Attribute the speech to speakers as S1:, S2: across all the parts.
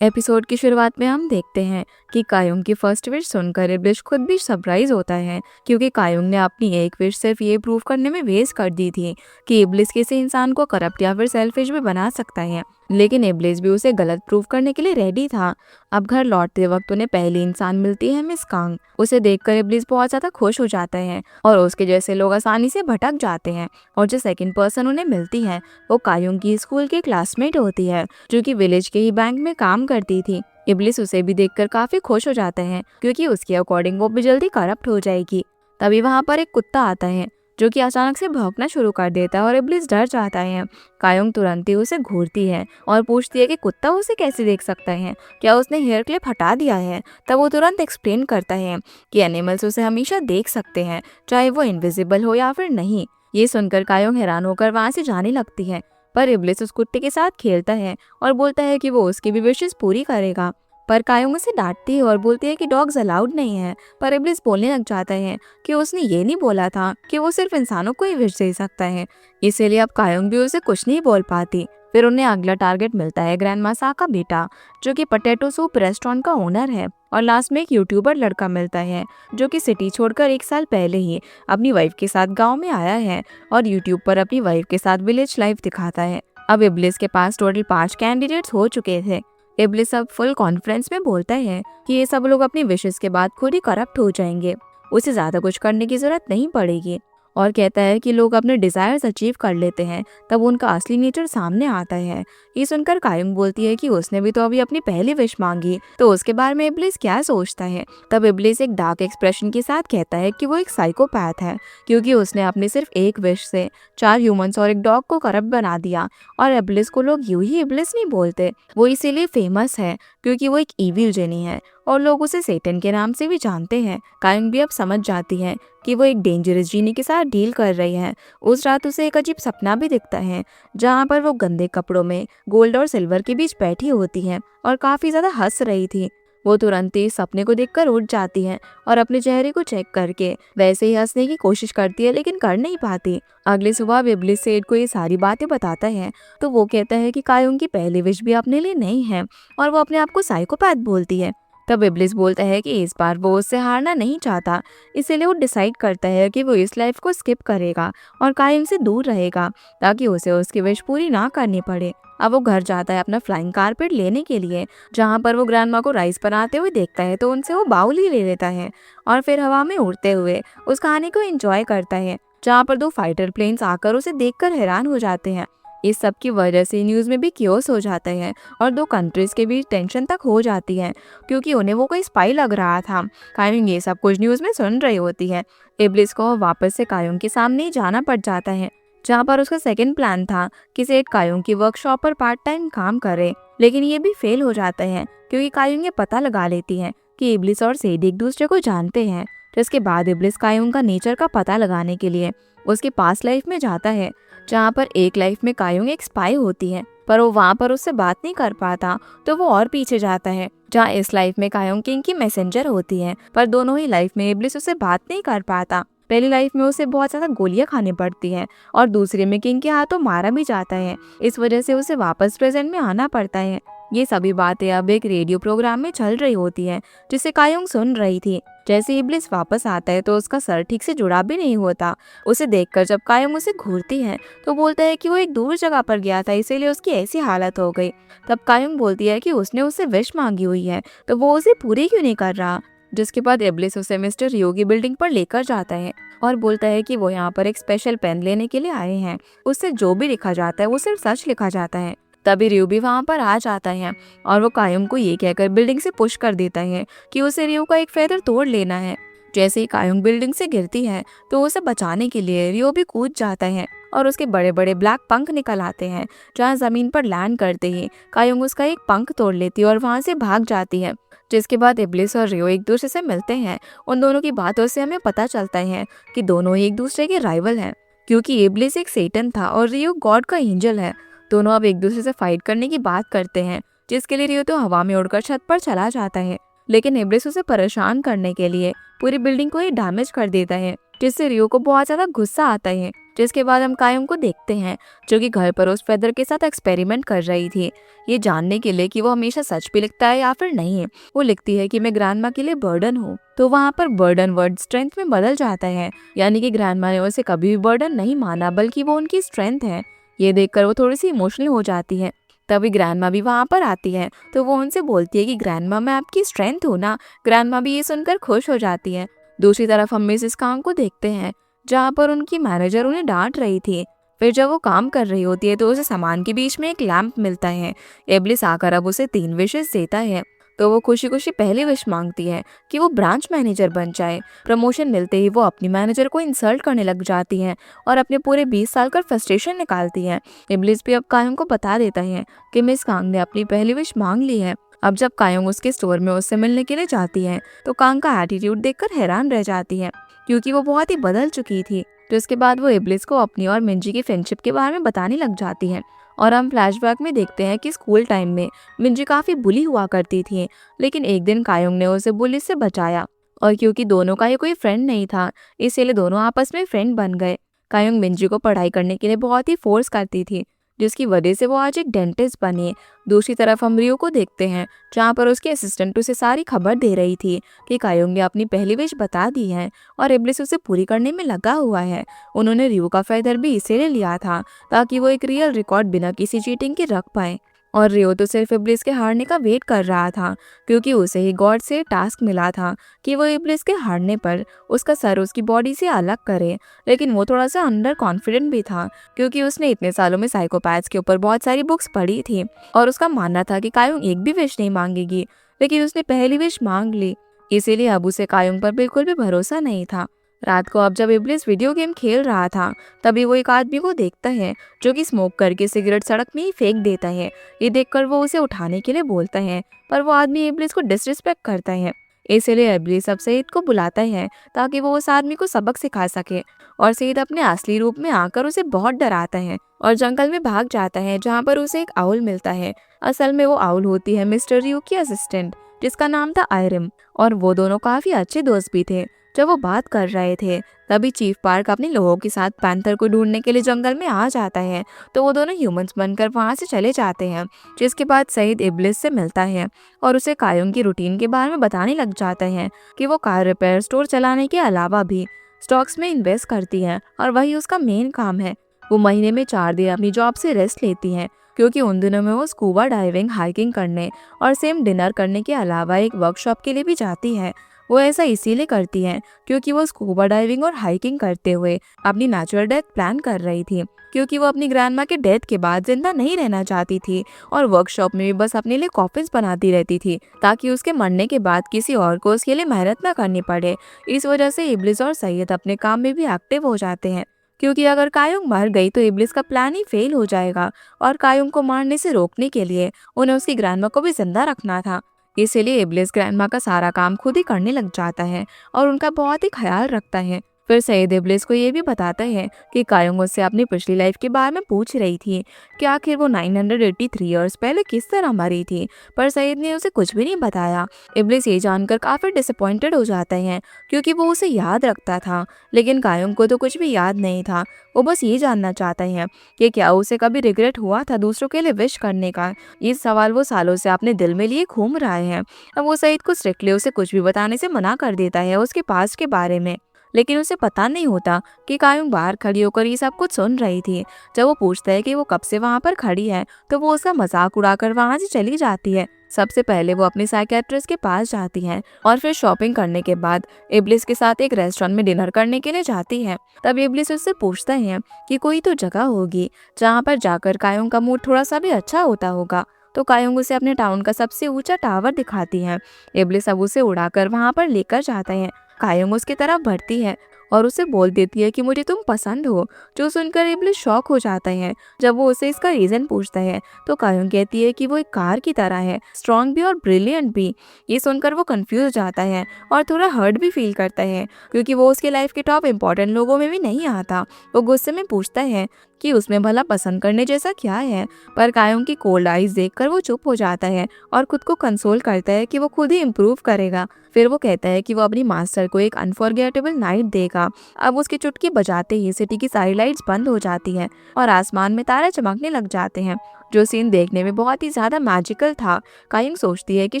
S1: Episode की शुरुआत में हम देखते हैं कि कायुंग की फर्स्ट विश सुनकर इब्लिस खुद भी सरप्राइज होता है, क्योंकि कायुंग ने अपनी एक विश सिर्फ ये प्रूव करने में वेस्ट कर दी थी कि इब्लिस किसी इंसान को करप्ट या फिर सेल्फिश भी बना सकता है। लेकिन इब्लिस भी उसे गलत प्रूव करने के लिए रेडी था। अब घर लौटते वक्त उन्हें पहली इंसान मिलती है, मिस कांग। उसे देखकर इब्लिस बहुत ज्यादा खुश हो जाता है और उसके जैसे लोग आसानी से भटक जाते हैं। और जो सेकंड पर्सन उन्हें मिलती है वो कायुंग की स्कूल की क्लासमेट होती है, जो कि विलेज के ही बैंक में काम करती थी। इब्लिस उसे भी देखकर काफी खुश हो जाता है, क्योंकि उसके अकॉर्डिंग वो भी जल्दी करप्ट हो जाएगी। तभी वहाँ पर एक कुत्ता आता है, जो कि अचानक से भौंकना शुरू कर देता है और इब्लिस डर जाता है। कायुंग तुरंत ही उसे घूरती है और पूछती है कि कुत्ता उसे कैसे देख सकता है, क्या उसने हेयर क्लिप हटा दिया है। तब वो तुरंत एक्सप्लेन करता है कि एनिमल्स उसे हमेशा देख सकते हैं, चाहे वो इनविजिबल हो या फिर नहीं। ये सुनकर कायुंग हैरान होकर वहाँ से जाने लगती है, पर इब्लिस उस कुत्ते के साथ खेलता है और बोलता है कि वो उसकी भी विशेष पूरी करेगा। पर कायुंग उसे डांटती है और बोलती है कि डॉग्स अलाउड नहीं है। पर इब्लिस बोलने लग जाता है कि उसने ये नहीं बोला था कि वो सिर्फ इंसानों को ही विश दे सकता है। इसीलिए अब कायुंग भी उसे कुछ नहीं बोल पाती। फिर उन्हें अगला टारगेट मिलता है ग्रैंडमा सा का बेटा, जो कि पोटैटो सूप रेस्टोरेंट का ओनर है। और लास्ट में एक यूट्यूबर लड़का मिलता है, जो कि सिटी छोड़कर 1 साल पहले ही अपनी वाइफ के साथ गाँव में आया है और यूट्यूब पर अपनी वाइफ के साथ विलेज लाइफ दिखाता है। अब इब्लिस के पास टोटल 5 कैंडिडेट्स हो चुके थे। इब्लिस अब फुल कॉन्फिडेंस में बोलता है कि ये सब लोग अपनी विशेस के बाद खुद ही करप्ट हो जाएंगे, उसे ज्यादा कुछ करने की जरूरत नहीं पड़ेगी। और कहता है कि लोग अपने डिजायर्स अचीव कर लेते हैं तब उनका असली नेचर सामने आता है। ये सुनकर कायुंग बोलती है कि उसने भी तो अभी अपनी पहली विश मांगी, तो उसके बारे में इब्लिस क्या सोचता है। तब इब्लिस एक डार्क एक्सप्रेशन के साथ कहता है कि वो एक साइकोपैथ है, क्योंकि उसने अपनी सिर्फ एक विश से 4 ह्यूमंस और एक डॉग को करप्ट बना दिया। और इब्लिस को लोग यूं ही इब्लिस नहीं बोलते, वो इसीलिए फेमस है क्योंकि वो एक इविल जेनी है और लोग उसे सेटन के नाम से भी जानते हैं। कायुंग भी अब समझ जाती है कि वो एक डेंजरस जीनी के साथ डील कर रही है। उस रात उसे एक अजीब सपना भी दिखता है, जहाँ पर वो गंदे कपड़ों में गोल्ड और सिल्वर के बीच बैठी होती है और काफी ज्यादा हंस रही थी। वो तुरंत ही सपने को देखकर उठ जाती है और अपने चेहरे को चेक करके वैसे ही हंसने की कोशिश करती है, लेकिन कर नहीं पाती। अगली सुबह इब्लिस सेठ को ये सारी बातें बताता है, तो वो कहता है कि कायुंग की पहली विश भी अपने लिए नहीं है और वो अपने आप को साइकोपैथ बोलती है। तब इब्लिस बोलता है कि इस बार वो उससे हारना नहीं चाहता, इसीलिए वो डिसाइड करता है कि वो इस लाइफ को स्किप करेगा और कायुंग से दूर रहेगा, ताकि उसे उसकी विश पूरी ना करनी पड़े। अब वो घर जाता है अपना फ्लाइंग कारपेट लेने के लिए, जहाँ पर वो ग्रैंडमा को राइस बनाते हुए देखता है, तो उनसे वो बाउल ही ले लेता है और फिर हवा में उड़ते हुए उस कहानी को एंजॉय करता है, जहाँ पर 2 फाइटर प्लेन्स आकर उसे देखकर हैरान हो जाते हैं। इस सब की वजह से न्यूज़ में भी क्योस हो जाता है और 2 कंट्रीज के बीच टेंशन तक हो जाती है, क्योंकि उन्हें वो कोई स्पाई लग रहा था। कायुंग ये सब कुछ न्यूज़ में सुन रही होती है। इब्लिस को वापस से कायुंग के सामने ही जाना पड़ जाता है, जहाँ पर उसका सेकंड प्लान था कि सेठ कायुंग की वर्कशॉप पर पार्ट टाइम काम करे, लेकिन ये भी फेल हो जाता है, क्योंकि कायुंग ये पता लगा लेती है कि इब्लिस और सेठ एक दूसरे को जानते हैं। जिसके बाद इब्लिस कायुंग का नेचर का पता लगाने के लिए उसके पास्ट लाइफ में जाता है, जहाँ पर एक लाइफ में कायुंग एक स्पाई होती है, पर वो वहाँ पर उससे बात नहीं कर पाता, तो वो और पीछे जाता है, जहाँ इस लाइफ में कायुंग किंग की मैसेंजर होती है। पर दोनों ही लाइफ में इब्लिस उससे बात नहीं कर पाता। पहली लाइफ में उसे बहुत ज्यादा गोलियां खानी पड़ती हैं और दूसरे में किंग के हाथों मारा भी जाता है। इस वजह से उसे वापस प्रेजेंट में आना पड़ता है। ये सभी बातें अब एक रेडियो प्रोग्राम में चल रही होती है, जिसे कायुंग सुन रही थी। जैसे इब्लिस वापस आता है तो उसका सर ठीक से जुड़ा भी नहीं होता। उसे देखकर जब कायुंग उसे घूरती है तो बोलता है कि वो एक दूर जगह पर गया था, इसीलिए उसकी ऐसी हालत हो गई। तब कायुंग बोलती है कि उसने उससे विश मांगी हुई है, तो वो उसे पूरी क्यों नहीं कर रहा। जिसके बाद इब्लिस उसे मिस्टर रियो की बिल्डिंग पर लेकर जाता है और बोलता है कि वो यहाँ पर एक स्पेशल पेन लेने के लिए आए हैं, उससे जो भी लिखा जाता है वो सिर्फ सच लिखा जाता है। तभी रियो भी वहाँ पर आ जाता है और वो कायुंग को ये कहकर बिल्डिंग से पुश कर देता है कि उसे रियो का एक फेदर तोड़ लेना है। जैसे ही कायुंग बिल्डिंग से गिरती है तो उसे बचाने के लिए रियो भी कूद जाता है और उसके बड़े बड़े ब्लैक पंख निकल आते हैं, जहाँ जमीन पर लैंड करते ही कायुंग उसका एक पंख तोड़ लेती है और वहाँ से भाग जाती है। जिसके बाद इब्लिस और रियो एक दूसरे से मिलते हैं। उन दोनों की बातों से हमें पता चलता है कि दोनों ही एक दूसरे के राइवल हैं, क्योंकि इब्लिस एक सेटन था और रियो गॉड का एंजल है। दोनों अब एक दूसरे से फाइट करने की बात करते हैं, जिसके लिए रियो तो हवा में उड़कर छत पर चला जाता है, लेकिन इब्लिस उसे परेशान करने के लिए पूरी बिल्डिंग को ही डैमेज कर देता है। जिससे रियो को बहुत ज्यादा गुस्सा आता है। जिसके बाद हम कायोंग को देखते हैं जो कि घर पर उस फेदर के साथ एक्सपेरिमेंट कर रही थी, ये जानने के लिए कि वो हमेशा सच भी लिखता है या फिर नहीं। वो लिखती है कि मैं ग्रैंडमा के लिए बर्डन हूँ, तो वहाँ पर बर्डन वर्ड स्ट्रेंथ में बदल जाता है, यानी कि ग्रैंडमा ने उसे कभी भी बर्डन नहीं माना बल्कि वो उनकी स्ट्रेंथ है। ये देखकर वो थोड़ी सी इमोशनल हो जाती है। तभी ग्रैंडमा भी वहाँ पर आती है, तो वो उनसे बोलती है कि ग्रैंडमा मैं आपकी स्ट्रेंथ हूँ ना। ग्रैंडमा भी ये सुनकर खुश हो जाती है। दूसरी तरफ हम मिसेस कांग को देखते हैं जहाँ पर उनकी मैनेजर उन्हें डांट रही थी। फिर जब वो काम कर रही होती है तो उसे सामान के बीच में एक लैंप मिलता है। एब्लिस आकर अब उसे 3 विशेस देता है, तो वो खुशी खुशी पहली विश मांगती है कि वो ब्रांच मैनेजर बन जाए। प्रमोशन मिलते ही वो अपनी मैनेजर को इंसल्ट करने लग जाती है और अपने पूरे 20 साल का फ्रस्ट्रेशन निकालती है। एब्लिस भी अब कायोंग को बता देता है कि मिस कांग ने अपनी पहली विश मांग ली है। अब जब कायोंग उसके स्टोर में उससे मिलने के लिए जाती है तो कांग का एटीट्यूड देखकर हैरान रह जाती है, क्योंकि वो बहुत ही बदल चुकी थी। तो इसके बाद वो इब्लिस को अपनी और मिंजी की फ्रेंडशिप के बारे में बताने लग जाती है। और हम फ्लैशबैक में देखते हैं कि स्कूल टाइम में मिंजी काफी बुली हुआ करती थी, लेकिन एक दिन कायोंग ने उसे बुली से बचाया। और क्योंकि दोनों का ही कोई फ्रेंड नहीं था, इसीलिए दोनों आपस में फ्रेंड बन गए। कायोंग मिंजी को पढ़ाई करने के लिए बहुत ही फोर्स करती थी, जिसकी वजह से वो आज एक डेंटिस्ट बनी। दूसरी तरफ हम रियो को देखते हैं जहाँ पर उसके असिस्टेंट उसे सारी खबर दे रही थी कि कायोंग ने अपनी पहली विश बता दी है और इब्लिस उसे पूरी करने में लगा हुआ है। उन्होंने रियो का फेदर भी इसीलिए लिया था ताकि वो एक रियल रिकॉर्ड बिना किसी चीटिंग के रख पाए। और रियो तो सिर्फ इब्लिस के हारने का वेट कर रहा था, क्योंकि उसे ही गॉड से टास्क मिला था कि वो इब्लिस के हारने पर उसका सर उसकी बॉडी से अलग करे। लेकिन वो थोड़ा सा अंडर कॉन्फिडेंट भी था, क्योंकि उसने इतने सालों में साइकोपैथ्स के ऊपर बहुत सारी बुक्स पढ़ी थी और उसका मानना था कि कायोंग एक भी विश नहीं मांगेगी। लेकिन उसने पहली विश मांग ली, इसीलिए अब उसे कायोंग पर बिल्कुल भी भरोसा नहीं था। रात को अब जब इब्लिस वीडियो गेम खेल रहा था, तभी वो एक आदमी को देखता है जो कि स्मोक करके सिगरेट सड़क में ही फेंक देता है। ये देखकर वो उसे उठाने के लिए बोलता है, पर वो आदमी इब्लिस को डिसरिस्पेक्ट करता है। इसलिए इब्लिस अब सईद को बुलाता है ताकि वो उस आदमी को सबक सिखा सके। और सईद अपने असली रूप में आकर उसे बहुत डराता है और जंगल में भाग जाता है, जहाँ पर उसे एक आउल मिलता है। असल में वो आउल होती है मिस्टर रियो की असिस्टेंट, जिसका नाम था आयरिम। और वो दोनों काफी अच्छे दोस्त भी थे। जब वो बात कर रहे थे, तभी चीफ पार्क अपने लोगों के साथ पैंथर को ढूंढने के लिए जंगल में आ जाता है, तो वो दोनों ह्यूमंस बनकर वहां से चले जाते हैं। जिसके बाद सईद इब्लिस से मिलता है और उसे कायोंग की रूटीन के बारे में बताने लग जाता है कि वो कार रिपेयर स्टोर चलाने के अलावा भी स्टॉक्स में इन्वेस्ट करती है और वही उसका मेन काम है। वो महीने में 4 दिन अपनी जॉब से रेस्ट लेती है, क्योंकि उन दिनों में वो स्कूबा डाइविंग, हाइकिंग करने और सेम डिनर करने के अलावा एक वर्कशॉप के लिए भी जाती है। वो ऐसा इसीलिए करती है क्योंकि वो स्कूबा डाइविंग और हाइकिंग करते हुए अपनी नेचुरल डेथ प्लान कर रही थी, क्योंकि वो अपनी ग्रैंडमा के डेथ के बाद जिंदा नहीं रहना चाहती थी और वर्कशॉप में भी बस अपने लिए कॉफिन्स बनाती रहती थी ताकि उसके मरने के बाद किसी और को उसके लिए मेहनत ना करनी पड़े। इस वजह से इब्लिस और सैयद अपने काम में भी एक्टिव हो जाते हैं, क्योंकि अगर कायोंग मर गई तो इब्लिस का प्लान ही फेल हो जाएगा और कायोंग को मारने से रोकने के लिए उन्हें उसकी ग्रैंडमा को भी जिंदा रखना था। इसीलिए इब्लिस ग्रैंडमा का सारा काम खुद ही करने लग जाता है और उनका बहुत ही ख्याल रखता है। फिर सईद इब्लिस को ये भी बताता है कि कायोंग उससे अपनी पिछली लाइफ के बारे में पूछ रही थी कि आखिर वो 983 इयर्स पहले किस तरह मरी थी, पर सईद ने उसे कुछ भी नहीं बताया। इब्लिस ये जानकर काफी डिसअपॉइंटेड हो जाता है, क्योंकि वो उसे याद रखता था, लेकिन कायोंग को तो कुछ भी याद नहीं था। वो बस ये जानना चाहता है कि क्या उसे कभी रिग्रेट हुआ था दूसरों के लिए विश करने का। ये सवाल वो सालों से अपने दिल में लिए घूम रहा है। अब वो सईद को स्ट्रिक्टली उसे कुछ भी बताने से मना कर देता है उसके पास्ट के बारे में, लेकिन उसे पता नहीं होता कि कायोंग बाहर खड़ी होकर ये सब कुछ सुन रही थी। जब वो पूछता है कि वो कब से वहाँ पर खड़ी है, तो वो उसका मजाक उड़ाकर वहाँ से चली जाती है। सबसे पहले वो अपने साइकियाट्रिस्ट के पास जाती है और फिर शॉपिंग करने के बाद इब्लिस के साथ एक रेस्टोरेंट में डिनर करने के लिए जाती है। तब इब्लिस उससे पूछता है कि कोई तो जगह होगी जहाँ पर जाकर कायोंग का मूड थोड़ा सा भी अच्छा होता होगा। तो कायोंग उसे अपने टाउन का सबसे ऊंचा टावर दिखाती है। इब्लिस अब उसे उड़ाकर वहाँ पर लेकर जाता है। कायोंग उसकी तरफ बढ़ती है और उसे बोल देती है कि मुझे तुम पसंद हो, जो सुनकर इब्लिस शॉक हो जाता है। जब वो उसे इसका रीजन पूछता है तो कायोंग कहती है कि वो एक कार की तरह है, स्ट्रॉन्ग भी और ब्रिलियंट भी। ये सुनकर वो कंफ्यूज हो जाता है और थोड़ा हर्ट भी फील करता है, क्योंकि वो उसके लाइफ के टॉप इम्पोर्टेंट लोगों में भी नहीं आता। वो गुस्से में पूछता है कि उसमें भला पसंद करने जैसा क्या है। पर कायोंग की कोल्ड आइज देखकर वो चुप हो जाता है और खुद को कंसोल करता है कि वो खुद ही इम्प्रूव करेगा। फिर वो कहता है कि वो अपनी मास्टर को एक अनफॉरगेटेबल नाइट देगा। अब उसकी चुटकी बजाते ही सिटी की सारी लाइट्स बंद हो जाती है और आसमान में तारे चमकने लग जाते हैं, जो सीन देखने में बहुत ही ज्यादा मैजिकल था। कायोंग सोचती है कि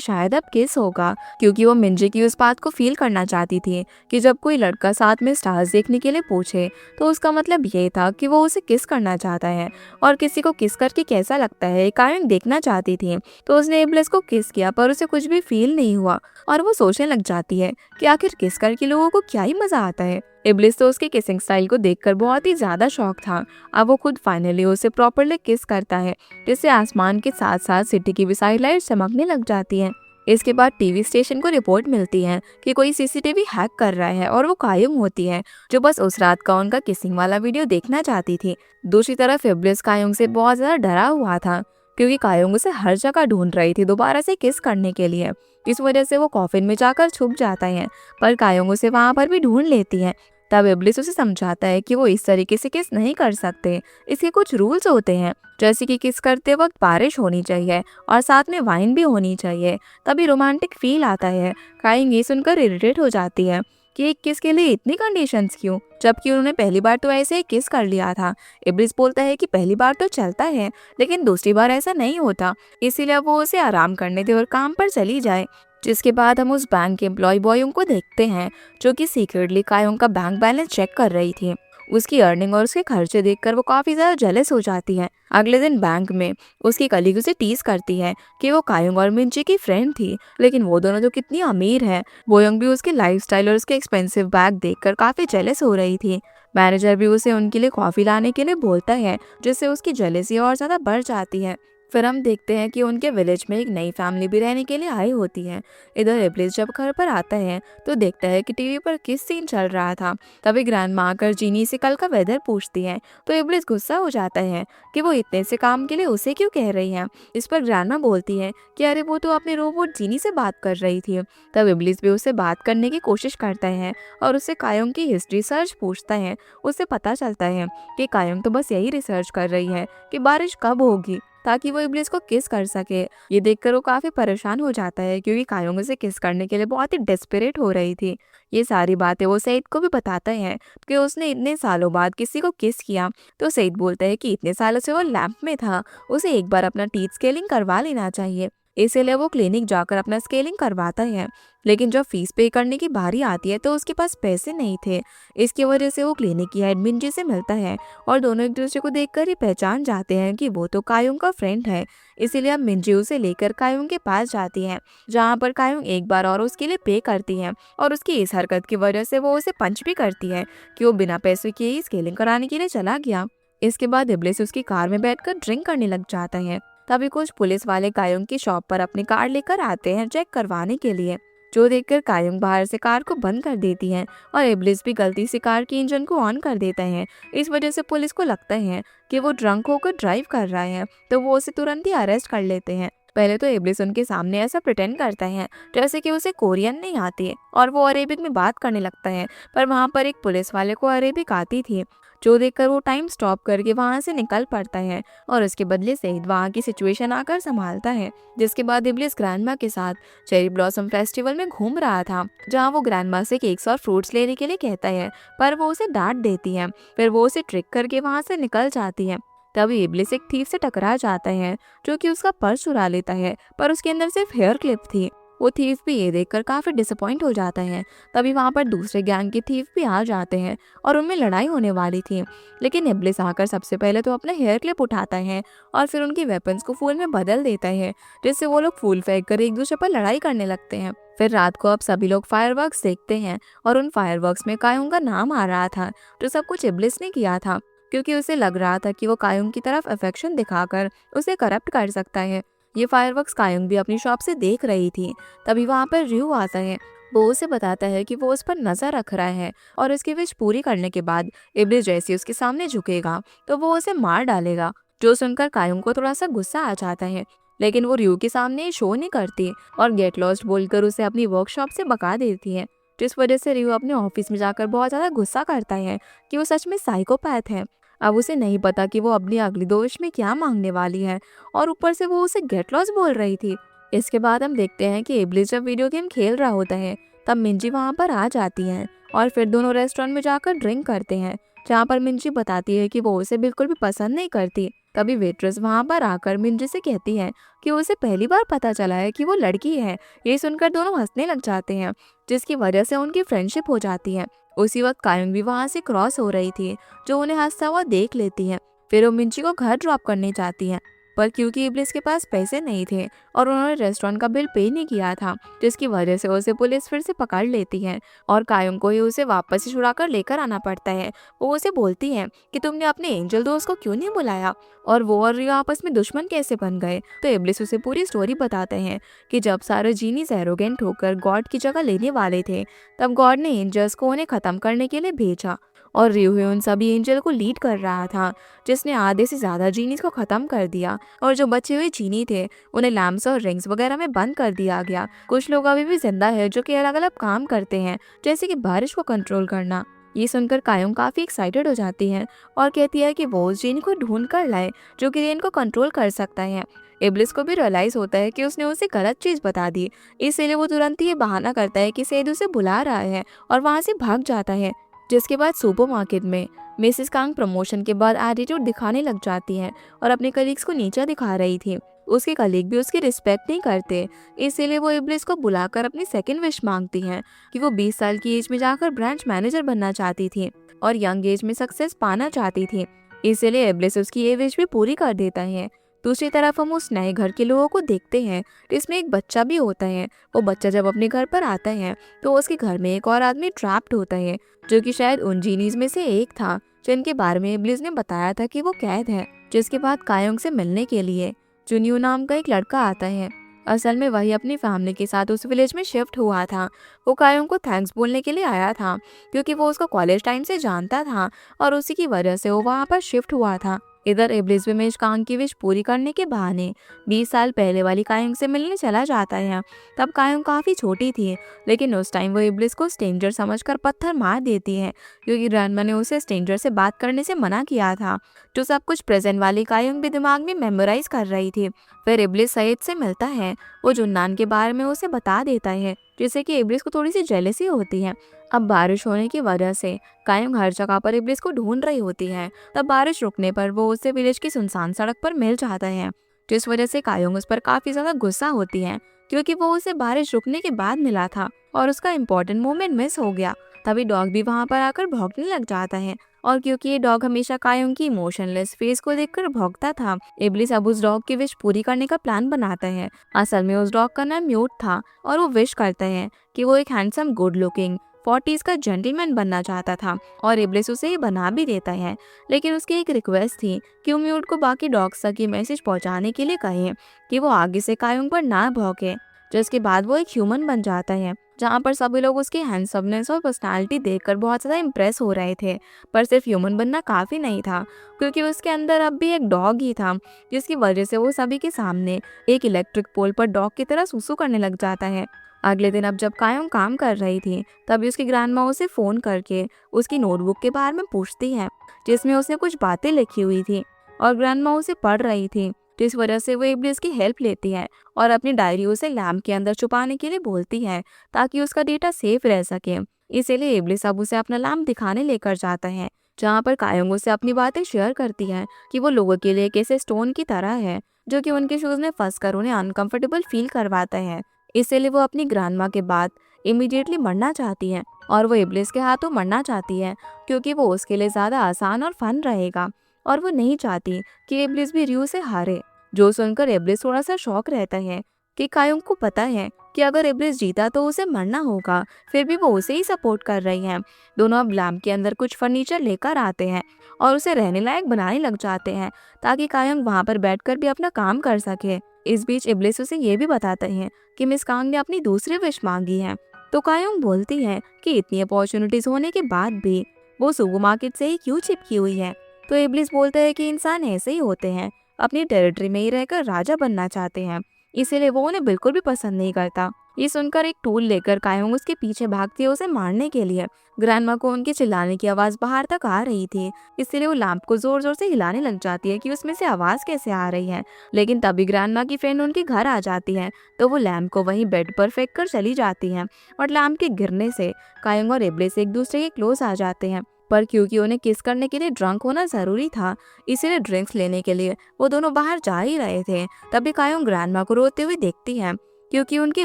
S1: शायद अब किस होगा, क्योंकि वो मिंजी की उस बात को फील करना चाहती थी कि जब कोई लड़का साथ में स्टार्स देखने के लिए पूछे तो उसका मतलब ये था कि वो उसे किस करना चाहता है। और किसी को किस करके कैसा लगता है कायोंग देखना चाहती थी। तो उसने इब्लिस को किस किया पर उसे कुछ भी फील नहीं हुआ और वो सोचने लग जाती है कि आखिर किस करके लोगों को क्या ही मजा आता है। इब्लिस तो उसके किसिंग स्टाइल को देखकर बहुत ही ज्यादा शौक था। अब वो खुद फाइनली उसे प्रॉपरली किस करता है, जिससे आसमान के साथ साथ सिटी की भी सारी लाइट चमकने लग जाती हैं। इसके बाद टीवी स्टेशन को रिपोर्ट मिलती है कि कोई सीसीटीवी हैक कर रहा है और वो कायोंग होती है, जो बस उस रात का उनका किसिंग वाला वीडियो देखना चाहती थी। दूसरी तरफ इब्लिस कायोंग से बहुत ज्यादा डरा हुआ था, क्योंकि कायोंग उसे हर जगह ढूंढ रही थी दोबारा से किस करने के लिए। इस वजह से वो कॉफिन में जाकर छुप जाता है, पर कायोंग उसे वहां पर भी ढूंढ लेती है। तब इब्लिस उसे समझाता है कि वो इस तरीके से किस नहीं कर सकते, इसके कुछ रूल्स होते हैं, जैसे कि किस करते वक्त बारिश होनी चाहिए और साथ में वाइन भी होनी चाहिए, तभी रोमांटिक फील आता है। कायोंग ये सुनकर इरिटेट हो जाती है कि एक किस के लिए इतनी कंडीशंस क्यों, जबकि उन्होंने पहली बार तो ऐसे ही किस कर लिया था। इब्लिस बोलता है कि पहली बार तो चलता है, लेकिन दूसरी बार ऐसा नहीं होता, इसीलिए वो उसे आराम करने दे और काम पर चली जाए। जिसके बाद हम उस बैंक के एम्प्लॉय बॉयोंग को देखते हैं, जो कि सीक्रेटली कायोंग का बैंक बैलेंस चेक कर रही थी। उसकी अर्निंग और उसके खर्चे देखकर वो काफी ज्यादा जेलस हो जाती है। अगले दिन बैंक में उसकी कलीग उसे टीज करती है कि वो कायोंग और मिंजी की फ्रेंड थी, लेकिन वो दोनों तो कितनी अमीर है। बोयोंग भी उसके लाइफस्टाइल और उसके एक्सपेंसिव बैग देखकर काफी जेलस हो रही थी। मैनेजर भी उसे उनके लिए कॉफी लाने के लिए बोलता है, जिससे उसकी जेलसी और ज्यादा बढ़ जाती है। फिर हम देखते हैं कि उनके विलेज में एक नई फैमिली भी रहने के लिए आई होती है। इधर इब्लिस जब घर पर आता है तो देखता है कि टीवी पर किस सीन चल रहा था। तभी ग्रैंडमा आकर जीनी से कल का वेदर पूछती है, तो इब्लिस गुस्सा हो जाता है कि वो इतने से काम के लिए उसे क्यों कह रही है। इस पर ग्रैंडमा बोलती है कि अरे वो तो अपने रोबोट जीनी से बात कर रही थी। तब इब्लिस भी उससे बात करने की कोशिश करता है और उससे कायोंग की हिस्ट्री सर्च पूछता है। उससे पता चलता है कि कायोंग तो बस यही रिसर्च कर रही है कि बारिश कब होगी, ताकि वो इब्लिस को किस कर सके। ये देखकर वो काफी परेशान हो जाता है, क्योंकि कायोंग उसे किस करने के लिए बहुत ही डेस्परेट हो रही थी। ये सारी बातें वो सईद को भी बताता है कि उसने इतने सालों बाद किसी को किस किया। तो सईद बोलता है कि इतने सालों से वो लैंप में था, उसे एक बार अपना टीथ स्केलिंग करवा लेना चाहिए। इसीलिए वो क्लिनिक जाकर अपना स्केलिंग करवाता है, लेकिन जब फीस पे करने की बारी आती है तो उसके पास पैसे नहीं थे। इसकी वजह से वो क्लिनिक की हेड मिंजी से मिलता है और दोनों एक दूसरे को देखकर ही पहचान जाते हैं कि वो तो कायोंग का फ्रेंड है। इसीलिए अब मिंजी उसे लेकर कायोंग के पास जाती है, जहाँ पर कायोंग एक बार और उसके लिए पे करती है और उसकी इस हरकत की वजह से वो उसे पंच भी करती है कि वो बिना पैसे के ही स्केलिंग कराने के लिए चला गया। इसके बाद इब्लिस उसकी कार में बैठकर ड्रिंक करने लग जाता है। तभी कुछ पुलिस वाले कायोंग की शॉप पर अपनी कार लेकर आते हैं चेक करवाने के लिए, जो देखकर कायोंग बाहर से कार को बंद कर देती है और इब्लिस भी गलती से कार की इंजन को ऑन कर देता है। इस वजह से पुलिस को लगता है कि वो ड्रंक होकर ड्राइव कर रहा है, तो वो उसे तुरंत ही अरेस्ट कर लेते हैं। पहले तो इब्लिस उनके सामने ऐसा प्रिटेंड करता है जैसे कि उसे कोरियन नहीं आती है और वो अरेबिक में बात करने लगता है, पर वहाँ पर एक पुलिस वाले को अरेबिक आती थी, जो देखकर वो टाइम स्टॉप करके वहाँ से निकल पड़ता है और उसके बदले सईद वहाँ की सिचुएशन आकर संभालता है। जिसके बाद इब्लिस ग्रैंडमा के साथ चेरी ब्लॉसम फेस्टिवल में घूम रहा था, जहाँ वो ग्रैंडमा से केक्स और फ्रूट्स लेने के लिए कहता है, पर वो उसे डांट देती है। फिर वो उसे ट्रिक करके वहाँ से निकल जाती है। तभी इब्लिस एक थीफ से टकरा जाता है, जो कि उसका पर्स चुरा लेता है, पर उसके अंदर सिर्फ हेयर क्लिप थी। वो थीफ भी ये देखकर काफी डिसअपॉइंट हो जाता है। तभी वहाँ पर दूसरे गैंग के थीफ भी आ जाते हैं और उनमें लड़ाई होने वाली थी, लेकिन इब्लिस आकर सबसे पहले तो अपना हेयर क्लिप उठाता है और फिर उनके वेपन्स को फूल में बदल देता है, जिससे वो लोग फूल फेंक कर एक दूसरे पर लड़ाई करने लगते हैं। फिर रात को अब सभी लोग फायरवर्क्स देखते हैं और उन फायरवर्क्स में कायोंग का नाम आ रहा था, जो सब कुछ इब्लिस ने किया था, क्योंकि उसे लग रहा था कि वो कायोंग की तरफ अफेक्शन दिखाकर उसे करप्ट कर सकता है। ये फायरवर्क्स कायोंग भी अपनी शॉप से देख रही थी। तभी वहाँ पर र्यू आता है। वो उसे बताता है कि वो उस पर नजर रख रहा है और उसकी विश पूरी करने के बाद इब्लिस जैसे उसके सामने झुकेगा तो वो उसे मार डालेगा, जो सुनकर कायोंग को थोड़ा सा गुस्सा आ जाता है, लेकिन वो र्यू के सामने शो नहीं करती और गेट लॉस्ट बोलकर उसे अपनी वर्कशॉप से भगा देती है, जिस वजह से र्यू अपने ऑफिस में जाकर बहुत ज्यादा गुस्सा करता है कि वो सच में साइकोपैथ है। अब उसे नहीं पता कि वो अपनी अगली 2 विश में क्या मांगने वाली है, और ऊपर से वो उसे गेट लॉस्ट बोल रही थी। इसके बाद हम देखते हैं कि इब्लिस जब वीडियो गेम खेल रहा होता है, तब मिंजी वहाँ पर आ जाती है और फिर दोनों रेस्टोरेंट में जाकर ड्रिंक करते हैं, जहाँ पर मिंजी बताती है कि वो उसे बिल्कुल भी पसंद नहीं करती। तभी वेट्रेस वहाँ पर आकर मिंजी से कहती है कि उसे पहली बार पता चला है कि वो लड़की है। ये सुनकर दोनों हंसने लग जाते हैं, जिसकी वजह से उनकी फ्रेंडशिप हो जाती है। उसी वक्त कायंग भी वहाँ से क्रॉस हो रही थी, जो उन्हें हंसता हुआ देख लेती है। फिर वो मिंजी को घर ड्रॉप करने जाती है, पर क्योंकि इब्लिस के पास पैसे नहीं थे और उन्होंने रेस्टोरेंट का बिल पे नहीं किया था, जिसकी वजह से उसे पुलिस फिर से पकड़ लेती है और कायंग को ही उसे वापस से छुड़ा कर लेकर आना पड़ता है। वो उसे बोलती है कि तुमने अपने एंजल दोस्त को क्यों नहीं बुलाया, और वो और रियो आपस में दुश्मन कैसे बन गए। तो इब्लिस उसे पूरी स्टोरी बताते हैं कि जब सारे जीनीस एरोगेंट होकर गॉड की जगह लेने वाले थे, तब गॉड ने एंजल्स को उन्हें खत्म करने के लिए भेजा, और रियो उन सभी एंजल को लीड कर रहा था, जिसने आधे से ज्यादा जीनीस को खत्म कर दिया। और जो बचे हुए जीनी थे, उन्हें लैम्प्स और रिंग्स वगैरह में बंद कर दिया गया। कुछ लोग अभी भी जिंदा है जो कि अलग अलग काम करते हैं, जैसे कि बारिश को कंट्रोल करना। ये सुनकर कायम काफी एक्साइटेड हो जाती है और कहती है कि वो उस जीनी को ढूंढ कर लाए जो कि रेन को कंट्रोल कर सकता है। इब्लिस को भी रियलाइज होता है कि उसने उसे गलत चीज बता दी, इसलिए वो तुरंत ही ये बहाना करता है कि सेद उसे बुला रहा है और वहाँ से भाग जाता है। जिसके बाद सुपरमार्केट में मिसेस कांग प्रमोशन के बाद एटीट्यूड दिखाने लग जाती है और अपने कलीग्स को नीचा दिखा रही थी। उसके कलीग भी उसकी रिस्पेक्ट नहीं करते, इसीलिए वो इब्लिस को बुलाकर अपनी सेकंड विश मांगती है कि वो 20 साल की एज में जाकर ब्रांच मैनेजर बनना चाहती थी और यंग एज में सक्सेस पाना चाहती थी। इसीलिए इब्लिस उसकी ये विश भी पूरी कर देता है। दूसरी तरफ हम उस नए घर के लोगों को देखते हैं, जिसमें एक बच्चा भी होता है। वो बच्चा जब अपने घर पर आता है तो उसके घर में एक और आदमी ट्रैप्ड होता है, जो कि शायद उन जीनीज में से एक था जिनके बारे में इब्लिस ने बताया था कि वो कैद है। जिसके बाद कायोंग से मिलने के लिए जुनियो नाम का एक लड़का आता है। असल में वही अपनी फैमिली के साथ उस विलेज में शिफ्ट हुआ था। वो कायोंग को थैंक्स बोलने के लिए आया था, क्योंकि वो उसको कॉलेज टाइम से जानता था और उसी की वजह से वो वहाँ पर शिफ्ट हुआ था। इधर इब्लिस भी मेज कांग की विश पूरी करने के बहाने 20 साल पहले वाली कायोंग से मिलने चला जाता है। तब कायोंग काफी छोटी थी, लेकिन उस टाइम वो इब्लिस को स्ट्रेंजर समझकर पत्थर मार देती है, क्योंकि ग्रैंडमा ने उसे स्ट्रेंजर से बात करने से मना किया था। जो सब कुछ प्रेजेंट वाली कायोंग भी दिमाग में मेमोराइज कर रही थी। फिर इब्लिस सईद से मिलता है, वो जुन्नान के बारे में उसे बता देता है, जिससे कि इब्लिस को थोड़ी सी जेलसी होती है। अब बारिश होने की वजह से कायोंग हर जगह पर इब्लिस को ढूंढ रही होती है। तब बारिश रुकने पर वो उससे विलेज की सुनसान सड़क पर मिल जाता है, जिस वजह से कायोंग उस पर काफी ज्यादा गुस्सा होती है, क्योंकि वो उसे बारिश रुकने के बाद मिला था और उसका इम्पोर्टेंट मोमेंट मिस हो गया। तभी डॉग भी वहाँ पर आकर भौंकने लग जाता है, और क्योंकि ये डॉग हमेशा कायोंग की इमोशनलेस फेस को देखकर भौंकता था, इब्लिस अब उस डॉग की विश पूरी करने का प्लान बनाता है। असल में उस डॉग का नाम म्यूट था और वो विश करता है कि वो एक हैंडसम गुड लुकिंग 40s का जेंटलमैन बनना चाहता था, और इब्लिस उसे ये बना भी देता है। लेकिन उसकी एक रिक्वेस्ट थी कि वो म्यूट को बाकी डॉग्स तक ये मैसेज पहुंचाने के लिए कहे कि वो आगे से कायोंग पर ना भौंके। जिसके बाद वो एक ह्यूमन बन जाता है, जहाँ पर सभी लोग उसकी हैंडसमनेस और पर्सनालिटी देखकर बहुत ज़्यादा इम्प्रेस हो रहे थे। पर सिर्फ ह्यूमन बनना काफ़ी नहीं था, क्योंकि उसके अंदर अब भी एक डॉग ही था, जिसकी वजह से वो सभी के सामने एक इलेक्ट्रिक पोल पर डॉग की तरह सुसु करने लग जाता है। अगले दिन अब जब कायोंग काम कर रही थी, तभी उसकी ग्रैंडमा उसे फ़ोन करके उसकी नोटबुक के बारे में पूछती है, जिसमें उसने कुछ बातें लिखी हुई थी और ग्रैंडमा उसे पढ़ रही थी। जिस वजह से वो इब्लिस की हेल्प लेती है और अपनी डायरी उसे लैम्प के अंदर छुपाने के लिए बोलती है, ताकि उसका डेटा सेफ रह सके। इसीलिए इब्लिस अब उसे अपना लैम्प दिखाने लेकर जाता है, जहाँ पर कायोंग उसे अपनी बातें शेयर करती है कि वो लोगों के लिए एक ऐसे स्टोन की तरह है, जो कि उनके शूज में फंस कर उन्हें अनकंफर्टेबल फील करवाता है। इसीलिए वो अपनी ग्रैंडमा के बाद इमीडिएटली मरना चाहती है, और वो इब्लिस के हाथों मरना चाहती है, क्योंकि वो उसके लिए ज़्यादा आसान और फन रहेगा, और वो नहीं चाहती कि इब्लिस भी रियो से हारे। जो सुनकर इब्लिस थोड़ा सा शॉक रहता है कि कायोंग को पता है कि अगर इब्लिस जीता तो उसे मरना होगा, फिर भी वो उसे ही सपोर्ट कर रही है। दोनों अब लैम्प के अंदर कुछ फर्नीचर लेकर आते हैं और उसे रहने लायक बनाने लग जाते हैं, ताकि कायोंग वहाँ पर बैठकर भी अपना काम कर सके। इस बीच इब्लिस उसे ये भी बताते हैं कि मिस कांग ने अपनी दूसरी विश मांगी है। तो कायोंग बोलती है कि इतनी अपॉर्चुनिटीज होने के बाद भी वो सुपरमार्केट से ही क्यों चिपकी हुई है। तो इब्लिस बोलता है कि इंसान ऐसे ही होते हैं, अपनी टेरिटरी में ही रहकर राजा बनना चाहते हैं, इसीलिए वो उन्हें बिल्कुल भी पसंद नहीं करता। ये सुनकर एक टूल लेकर कायोंग उसके पीछे भागती है उसे मारने के लिए। ग्रैंडमा को उनके चिल्लाने की आवाज बाहर तक आ रही थी, इसलिए वो लैंप को जोर जोर से हिलाने लग जाती है कि उसमें से आवाज कैसे आ रही है। लेकिन तभी ग्रैंडमा की फ्रेंड उनके घर आ जाती है, तो वो लैंप को वहीं बेड पर फेंक कर चली जाती है और लैंप के गिरने से कायोंग और इब्लिस एक दूसरे के क्लोज आ जाते हैं। पर क्योंकि उन्हें किस करने के लिए ड्रंक होना जरूरी था, इसीलिए ड्रिंक्स लेने के लिए वो दोनों बाहर जा ही रहे थे। तभी कायोंग ग्रैंडमा को रोते हुए देखती है, क्योंकि उनके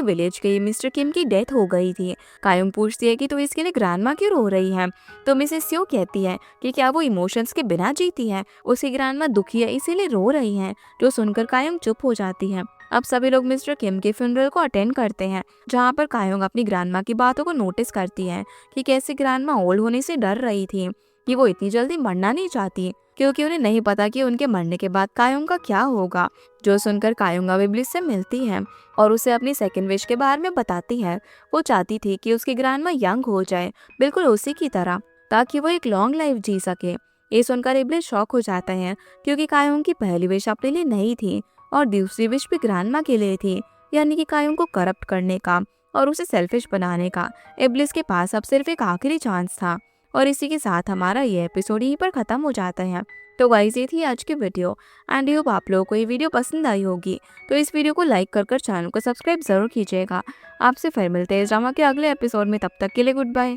S1: विलेज के मिस्टर किम की डेथ हो गई थी। कायोंग पूछती है कि तो इसके लिए ग्रैंडमा क्यों रो रही है, तो मिसेस स्यो कहती है कि क्या वो इमोशंस के बिना जीती है, उसकी ग्रैंडमा दुखी है इसीलिए रो रही है। जो सुनकर कायोंग चुप हो जाती है। अब सभी लोग मिस्टर किम के फ्यूनरल को अटेंड करते हैं, जहाँ पर कायोंग अपनी ग्रैंडमा की बातों को नोटिस करती है कि कैसे ग्रैंडमा ओल्ड होने से डर रही थी, कि वो इतनी जल्दी मरना नहीं चाहती, क्योंकि उन्हें नहीं पता कि उनके मरने के बाद कायोंग का क्या होगा। जो सुनकर कायोंग अब इब्लिस से मिलती है और उसे अपनी सेकंड विश के बारे में बताती है। वो चाहती थी कि उसकी ग्रैंडमा यंग हो जाए, बिल्कुल उसी की तरह, ताकि वो एक लॉन्ग लाइफ जी सके। ये सुनकर इब्लिस शॉक हो जाता है, क्योंकि कायोंग की पहली विश अपने लिए नहीं थी और दूसरी विश भी ग्रैंडमा के लिए थी, यानी कि कायोंग को करप्ट करने का और उसे सेल्फिश बनाने का। इब्लिस के पास अब सिर्फ एक आखिरी चांस था। और इसी के साथ हमारा ये एपिसोड यहीं पर खत्म हो जाता है। तो गाइस, ये थी आज की वीडियो एंड होप आप लोगों को ये वीडियो पसंद आई होगी। तो इस वीडियो को लाइक कर चैनल को सब्सक्राइब जरूर कीजिएगा। आपसे फिर मिलते हैं इस ड्रामा के अगले एपिसोड में, तब तक के लिए गुड बाय।